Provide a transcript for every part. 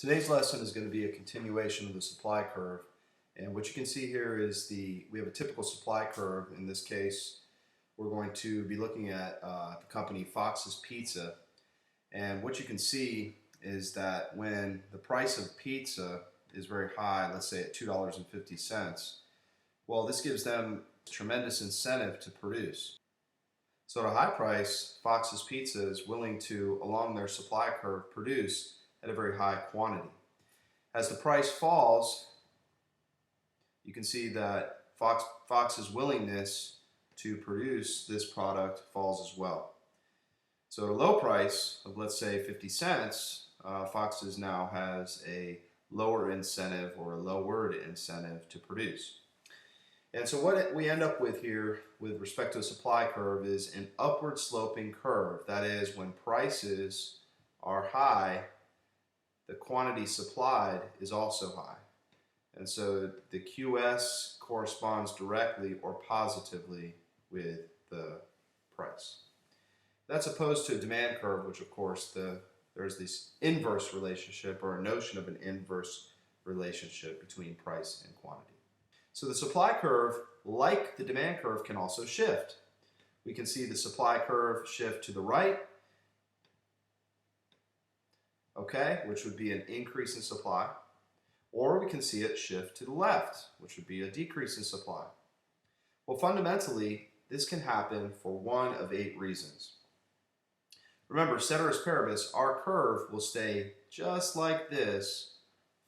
Today's lesson is going to be a continuation of the supply curve, and what you can see here is we have a typical supply curve. In this case, we're going to be looking at the company Fox's Pizza, and what you can see is that when the price of pizza is very high, let's say at $2.50, well, this gives them tremendous incentive to produce. So at a high price, Fox's Pizza is willing to, along their supply curve, produce at a very high quantity. As the price falls, you can see that Fox's willingness to produce this product falls as well. So at a low price of, let's say, 50 cents, Fox's now has a lower incentive or a lowered incentive to produce. And so what we end up with here with respect to a supply curve is an upward sloping curve. That is, when prices are high, the quantity supplied is also high. And so the QS corresponds directly or positively with the price. That's opposed to a demand curve, which of course there's this inverse relationship, or a notion of an inverse relationship between price and quantity. So the supply curve, like the demand curve, can also shift. We can see the supply curve shift to the right, okay, which would be an increase in supply, or we can see it shift to the left, which would be a decrease in supply. Well, fundamentally, this can happen for one of 8 reasons. Remember, ceteris paribus, our curve will stay just like this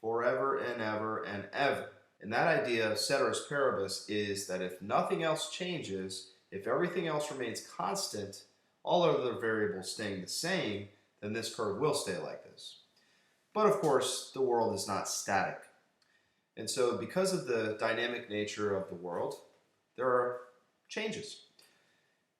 forever and ever and ever. And that idea of ceteris paribus is that if nothing else changes, if everything else remains constant, all other variables staying the same, then this curve will stay like this. But of course, the world is not static. And so because of the dynamic nature of the world, there are changes.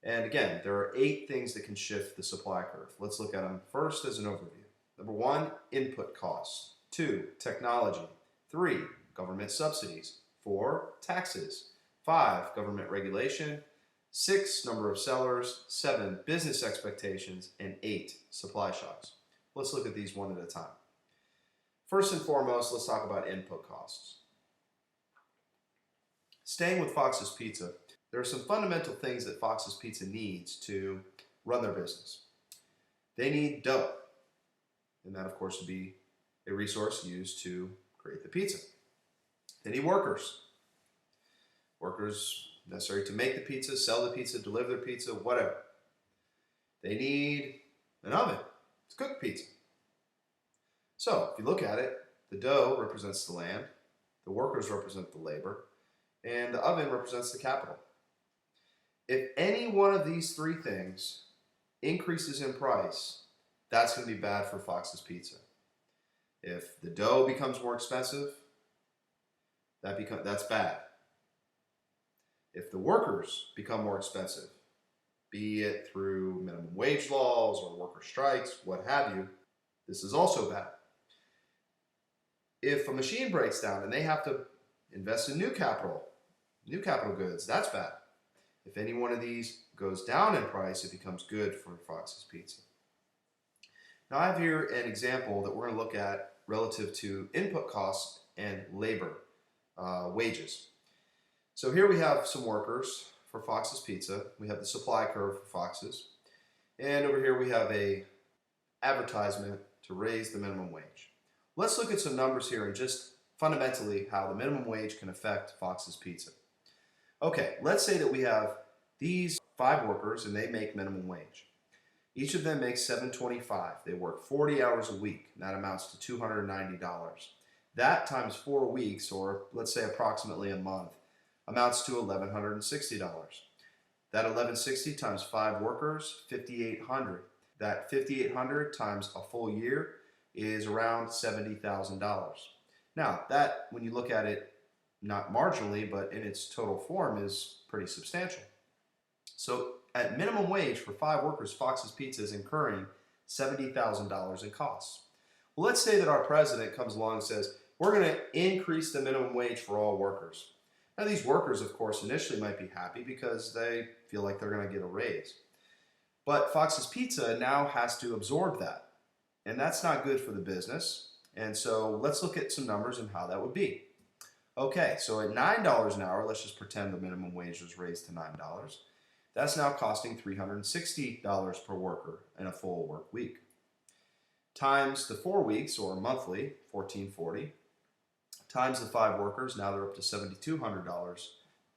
And again, there are 8 things that can shift the supply curve. Let's look at them first as an overview. Number 1, input costs. 2, technology. 3, government subsidies. 4, taxes. 5, government regulation. 6, number of sellers. 7, business expectations. And 8, supply shocks. Let's look at these one at a time. First and foremost, let's talk about input costs. Staying with Fox's Pizza, there are some fundamental things that Fox's Pizza needs to run their business. They need dough, and that of course would be a resource used to create the pizza. They need workers. Workers necessary to make the pizza, sell the pizza, deliver the pizza, whatever. They need an oven to cook pizza. So if you look at it, the dough represents the land, the workers represent the labor, and the oven represents the capital. If any one of these 3 things increases in price, that's going to be bad for Fox's Pizza. If the dough becomes more expensive, that's bad. If the workers become more expensive, be it through minimum wage laws or worker strikes, what have you, this is also bad. If a machine breaks down and they have to invest in new capital goods, that's bad. If any one of these goes down in price, it becomes good for Fox's Pizza. Now I have here an example that we're going to look at relative to input costs and labor, wages. So here we have some workers for Fox's Pizza. We have the supply curve for Fox's. And over here we have a advertisement to raise the minimum wage. Let's look at some numbers here and just fundamentally how the minimum wage can affect Fox's Pizza. Okay, let's say that we have these 5 workers and they make minimum wage. Each of them makes $7.25. They work 40 hours a week, and that amounts to $290. That times 4 weeks, or let's say approximately a month, amounts to $1,160. That $1,160 times 5 workers, $5,800. That $5,800 times a full year is around $70,000. Now, that, when you look at it, not marginally, but in its total form, is pretty substantial. So at minimum wage for 5 workers, Fox's Pizza is incurring $70,000 in costs. Well, let's say that our president comes along and says, we're going to increase the minimum wage for all workers. Now these workers, of course, initially might be happy because they feel like they're going to get a raise. But Fox's Pizza now has to absorb that. And that's not good for the business. And so let's look at some numbers and how that would be. Okay, so at $9 an hour, let's just pretend the minimum wage was raised to $9. That's now costing $360 per worker in a full work week. Times the 4 weeks, or monthly, $1,440, times the 5 workers, now they're up to $7,200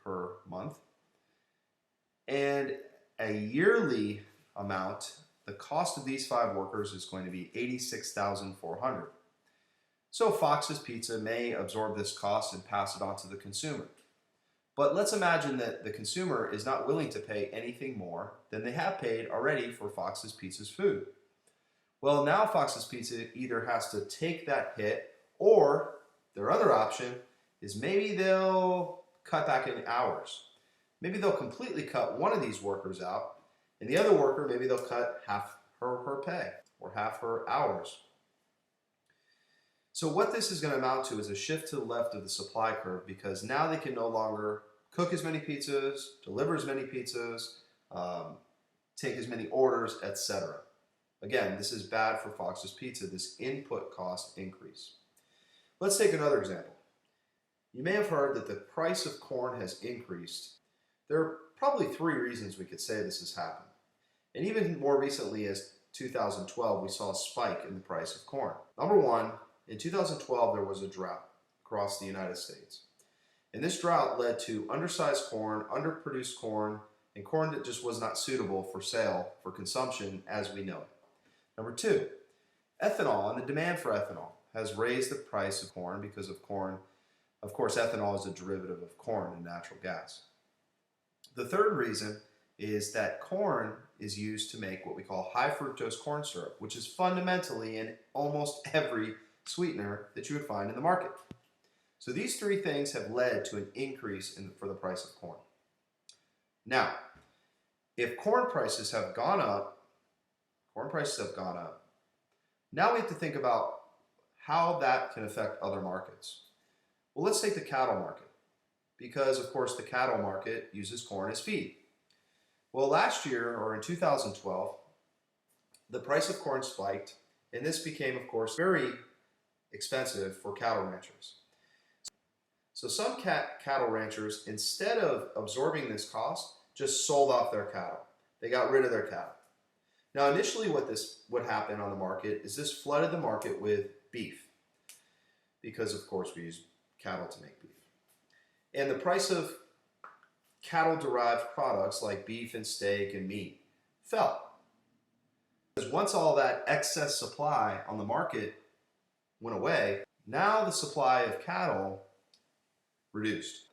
per month. And a yearly amount, the cost of these 5 workers is going to be $86,400. So Fox's Pizza may absorb this cost and pass it on to the consumer. But let's imagine that the consumer is not willing to pay anything more than they have paid already for Fox's Pizza's food. Well, now Fox's Pizza either has to take that hit, or their other option is maybe they'll cut back in hours. Maybe they'll completely cut one of these workers out, and the other worker, maybe they'll cut half her pay or half her hours. So what this is going to amount to is a shift to the left of the supply curve, because now they can no longer cook as many pizzas, deliver as many pizzas, take as many orders, etc. Again, this is bad for Fox's Pizza, this input cost increase. Let's take another example. You may have heard that the price of corn has increased. There are probably 3 reasons we could say this has happened. And even more recently, as 2012, we saw a spike in the price of corn. Number 1, in 2012, there was a drought across the United States. And this drought led to undersized corn, underproduced corn, and corn that just was not suitable for sale, for consumption as we know it. Number 2, ethanol and the demand for ethanol has raised the price of corn because of corn. Of course, ethanol is a derivative of corn and natural gas. The third reason is that corn is used to make what we call high fructose corn syrup, which is fundamentally in almost every sweetener that you would find in the market. So these 3 things have led to an increase for the price of corn. Now, if corn prices have gone up, now we have to think about how that can affect other markets. Well, let's take the cattle market, because of course the cattle market uses corn as feed. Well, last year, or in 2012, the price of corn spiked, and this became, of course, very expensive for cattle ranchers. So some cattle ranchers, instead of absorbing this cost, just sold off their cattle. They got rid of their cattle. Now, initially what happened on the market is this flooded the market with beef, because of course we use cattle to make beef. And the price of cattle-derived products like beef and steak and meat fell. Because once all that excess supply on the market went away, now the supply of cattle reduced.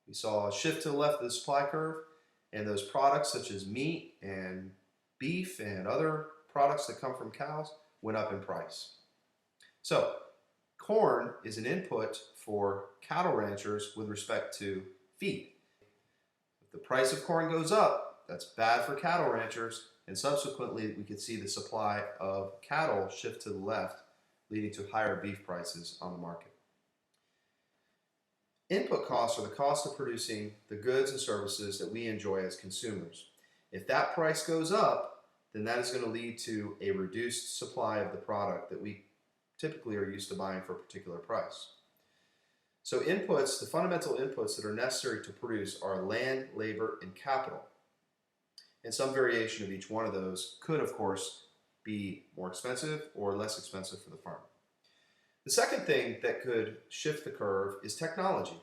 We saw a shift to the left of the supply curve, and those products such as meat and beef and other products that come from cows went up in price. So corn is an input for cattle ranchers with respect to feed. If the price of corn goes up, that's bad for cattle ranchers, and subsequently we could see the supply of cattle shift to the left, leading to higher beef prices on the market. Input costs are the cost of producing the goods and services that we enjoy as consumers. If that price goes up, then that is going to lead to a reduced supply of the product that we typically are used to buying for a particular price. So inputs, the fundamental inputs that are necessary to produce are land, labor, and capital. And some variation of each one of those could, of course, be more expensive or less expensive for the farmer. The second thing that could shift the curve is technology.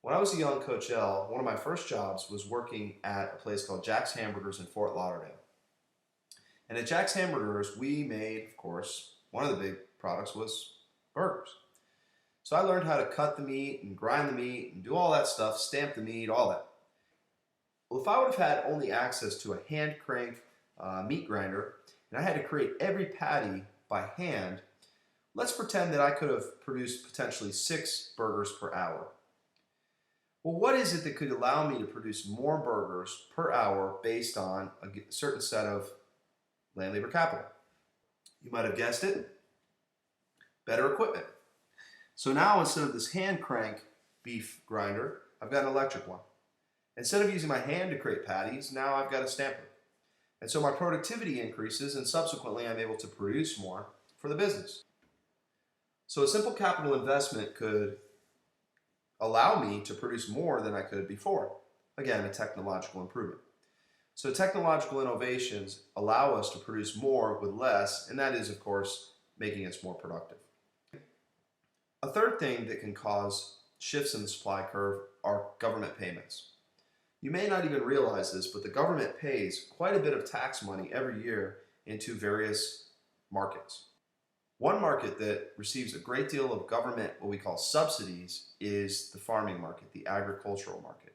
When I was a young Coach L, one of my first jobs was working at a place called Jack's Hamburgers in Fort Lauderdale. And at Jack's Hamburgers, we made, of course, one of the big products was burgers. So I learned how to cut the meat and grind the meat and do all that stuff, stamp the meat, all that. Well, if I would have had only access to a hand crank meat grinder, and I had to create every patty by hand, let's pretend that I could have produced potentially 6 burgers per hour. Well, what is it that could allow me to produce more burgers per hour based on a certain set of land, labor, capital? You might have guessed it, better equipment. So now instead of this hand crank beef grinder, I've got an electric one. Instead of using my hand to create patties, now I've got a stamper. And so my productivity increases, and subsequently I'm able to produce more for the business. So a simple capital investment could allow me to produce more than I could before. Again, a technological improvement. So technological innovations allow us to produce more with less, and that is, of course, making us more productive. A third thing that can cause shifts in the supply curve are government payments. You may not even realize this, but the government pays quite a bit of tax money every year into various markets. One market that receives a great deal of government, what we call subsidies, is the farming market, the agricultural market.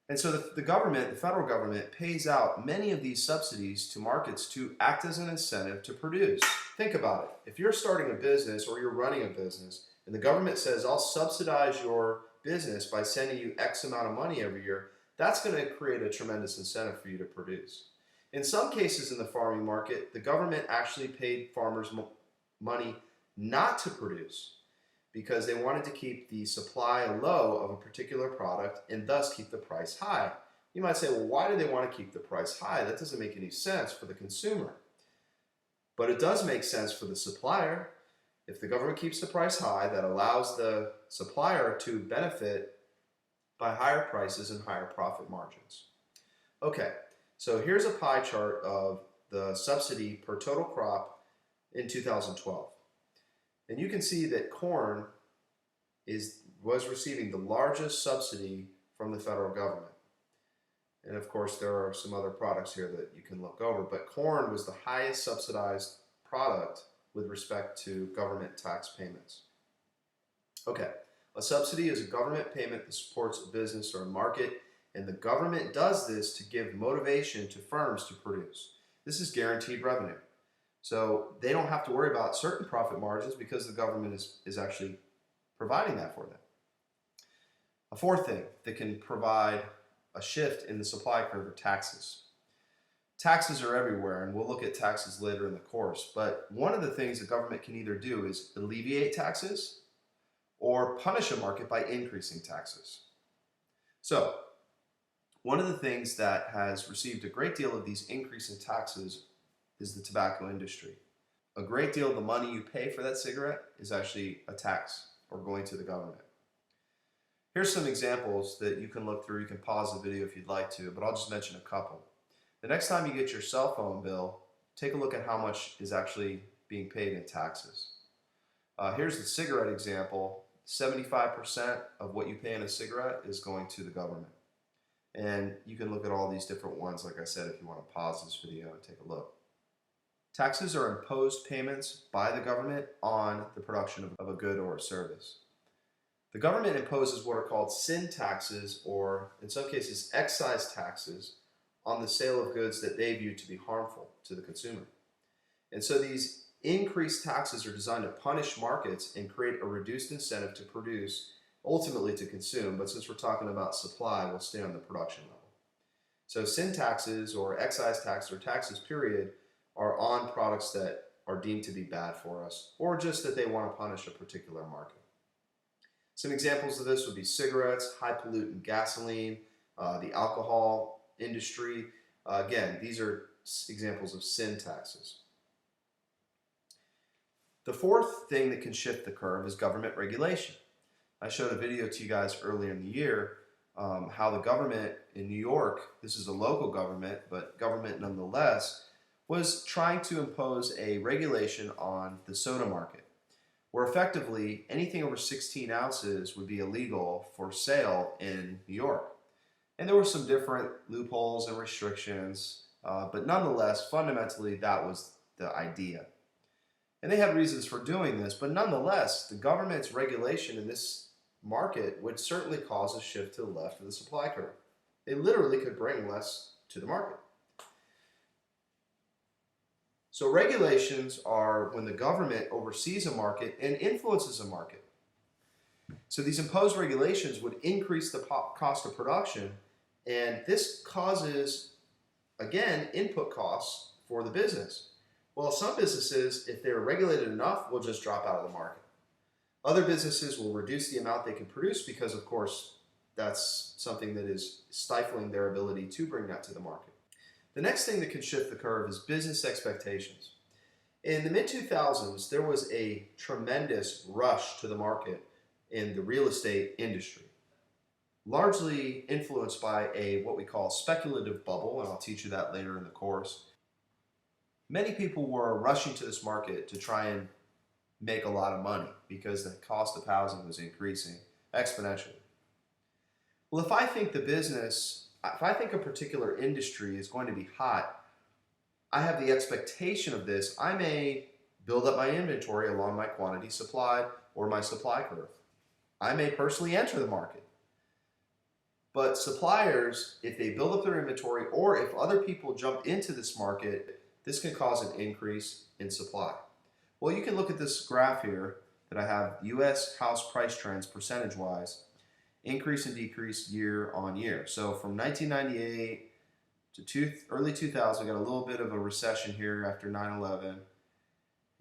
And so the government, the federal government, pays out many of these subsidies to markets to act as an incentive to produce. Think about it. If you're starting a business or you're running a business and the government says, I'll subsidize your business by sending you X amount of money every year, that's going to create a tremendous incentive for you to produce. In some cases in the farming market, the government actually paid farmers money not to produce because they wanted to keep the supply low of a particular product and thus keep the price high. You might say, well, why do they want to keep the price high? That doesn't make any sense for the consumer. But it does make sense for the supplier. If the government keeps the price high, that allows the supplier to benefit by higher prices and higher profit margins. Okay, so here's a pie chart of the subsidy per total crop in 2012. And you can see that corn was receiving the largest subsidy from the federal government. And of course, there are some other products here that you can look over, but corn was the highest subsidized product with respect to government tax payments. Okay, a subsidy is a government payment that supports a business or a market, and the government does this to give motivation to firms to produce. This is guaranteed revenue. So they don't have to worry about certain profit margins because the government is actually providing that for them. A fourth thing that can provide a shift in the supply curve are taxes. Taxes are everywhere, and we'll look at taxes later in the course, but one of the things the government can either do is alleviate taxes or punish a market by increasing taxes. So, one of the things that has received a great deal of these increasing taxes is the tobacco industry. A great deal of the money you pay for that cigarette is actually a tax or going to the government. Here's some examples that you can look through. You can pause the video if you'd like to, but I'll just mention a couple. The next time you get your cell phone bill, take a look at how much is actually being paid in taxes. Here's the cigarette example. 75% of what you pay in a cigarette is going to the government. And you can look at all these different ones, like I said, if you want to pause this video and take a look. Taxes are imposed payments by the government on the production of a good or a service. The government imposes what are called sin taxes, or in some cases excise taxes, on the sale of goods that they view to be harmful to the consumer. And so these increased taxes are designed to punish markets and create a reduced incentive to produce, ultimately to consume, but since we're talking about supply, we'll stay on the production level. So sin taxes or excise taxes or taxes period are on products that are deemed to be bad for us, or just that they want to punish a particular market. Some examples of this would be cigarettes, high pollutant gasoline, the alcohol industry. Again, these are examples of sin taxes. The fourth thing that can shift the curve is government regulation. I showed a video to you guys earlier in the year how the government in New York, this is a local government, but government nonetheless, was trying to impose a regulation on the soda market, where effectively anything over 16 ounces would be illegal for sale in New York. And there were some different loopholes and restrictions, but nonetheless, fundamentally, that was the idea. And they had reasons for doing this, but nonetheless, the government's regulation in this market would certainly cause a shift to the left of the supply curve. They literally could bring less to the market. So regulations are when the government oversees a market and influences a market. So these imposed regulations would increase the cost of production, and this causes, again, input costs for the business. Well, some businesses, if they're regulated enough, will just drop out of the market. Other businesses will reduce the amount they can produce because, of course, that's something that is stifling their ability to bring that to the market. The next thing that can shift the curve is business expectations. In the mid-2000s, there was a tremendous rush to the market in the real estate industry, largely influenced by a what we call speculative bubble, and I'll teach you that later in the course. Many people were rushing to this market to try and make a lot of money because the cost of housing was increasing exponentially. Well, if I think a particular industry is going to be hot, I have the expectation of this. I may build up my inventory along my quantity supplied or my supply curve. I may personally enter the market. But suppliers, if they build up their inventory or if other people jump into this market, this can cause an increase in supply. Well, you can look at this graph here that I have U.S. house price trends percentage-wise, increase and decrease year on year. So from 1998 to early 2000, we got a little bit of a recession here after 9/11.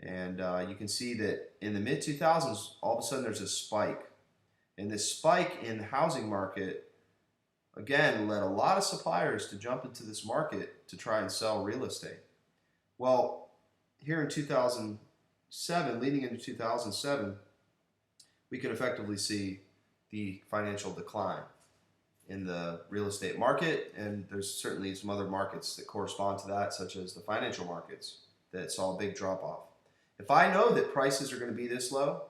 And you can see that in the mid-2000s, all of a sudden there's a spike. And this spike in the housing market, again, led a lot of suppliers to jump into this market to try and sell real estate. Well, here in 2007, leading into 2007, we can effectively see the financial decline in the real estate market, and there's certainly some other markets that correspond to that, such as the financial markets that saw a big drop off. If I know that prices are going to be this low,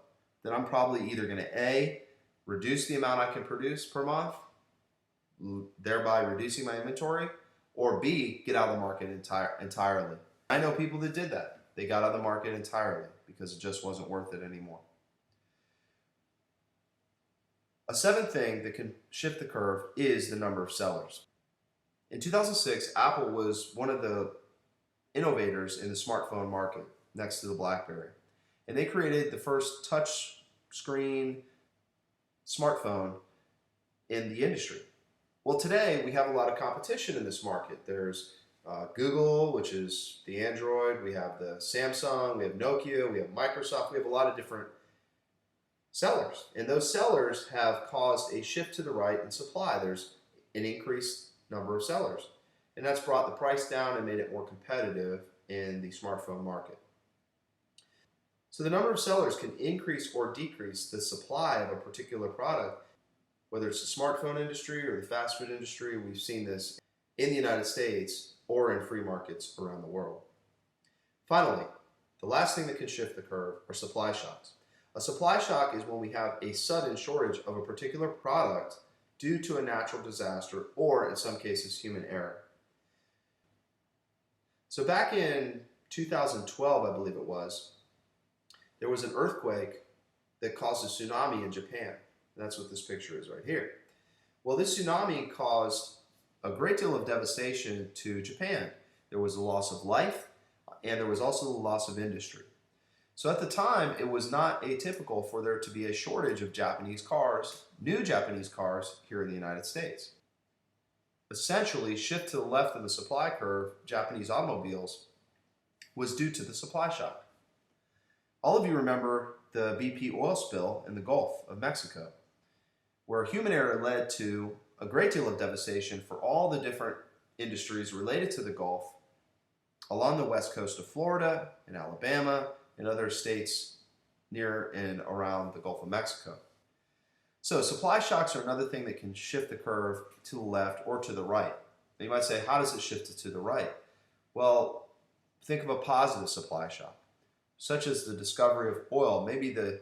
then I'm probably either going to A, reduce the amount I can produce per month, thereby reducing my inventory, or B, get out of the market entirely. I know people that did that. They got out of the market entirely because it just wasn't worth it anymore. A seventh thing that can shift the curve is the number of sellers. In 2006, Apple was one of the innovators in the smartphone market next to the BlackBerry. And they created the first touch screen smartphone in the industry. Well, today we have a lot of competition in this market. There's Google, which is the Android, we have the Samsung, we have Nokia, we have Microsoft, we have a lot of different sellers. And those sellers have caused a shift to the right in supply. There's an increased number of sellers. And that's brought the price down and made it more competitive in the smartphone market. So the number of sellers can increase or decrease the supply of a particular product, whether it's the smartphone industry or the fast food industry. We've seen this in the United States or in free markets around the world. Finally, the last thing that can shift the curve are supply shocks. A supply shock is when we have a sudden shortage of a particular product due to a natural disaster or, in some cases, human error. So back in 2012, I believe it was, there was an earthquake that caused a tsunami in Japan. And that's what this picture is right here. Well, this tsunami caused a great deal of devastation to Japan. There was a loss of life, and there was also the loss of industry. So at the time, it was not atypical for there to be a shortage of Japanese cars, new Japanese cars here in the United States. Essentially, shift to the left of the supply curve, Japanese automobiles, was due to the supply shock. All of you remember the BP oil spill in the Gulf of Mexico, where human error led to a great deal of devastation for all the different industries related to the Gulf along the west coast of Florida and Alabama and other states near and around the Gulf of Mexico. So supply shocks are another thing that can shift the curve to the left or to the right. Now you might say, how does it shift it to the right? Well, think of a positive supply shock, such as the discovery of oil, maybe the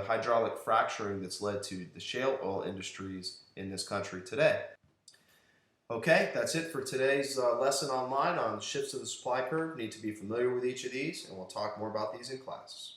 hydraulic fracturing that's led to the shale oil industries in this country today. Okay, that's it for today's lesson online on shifts of the supply curve. You need to be familiar with each of these, and we'll talk more about these in class.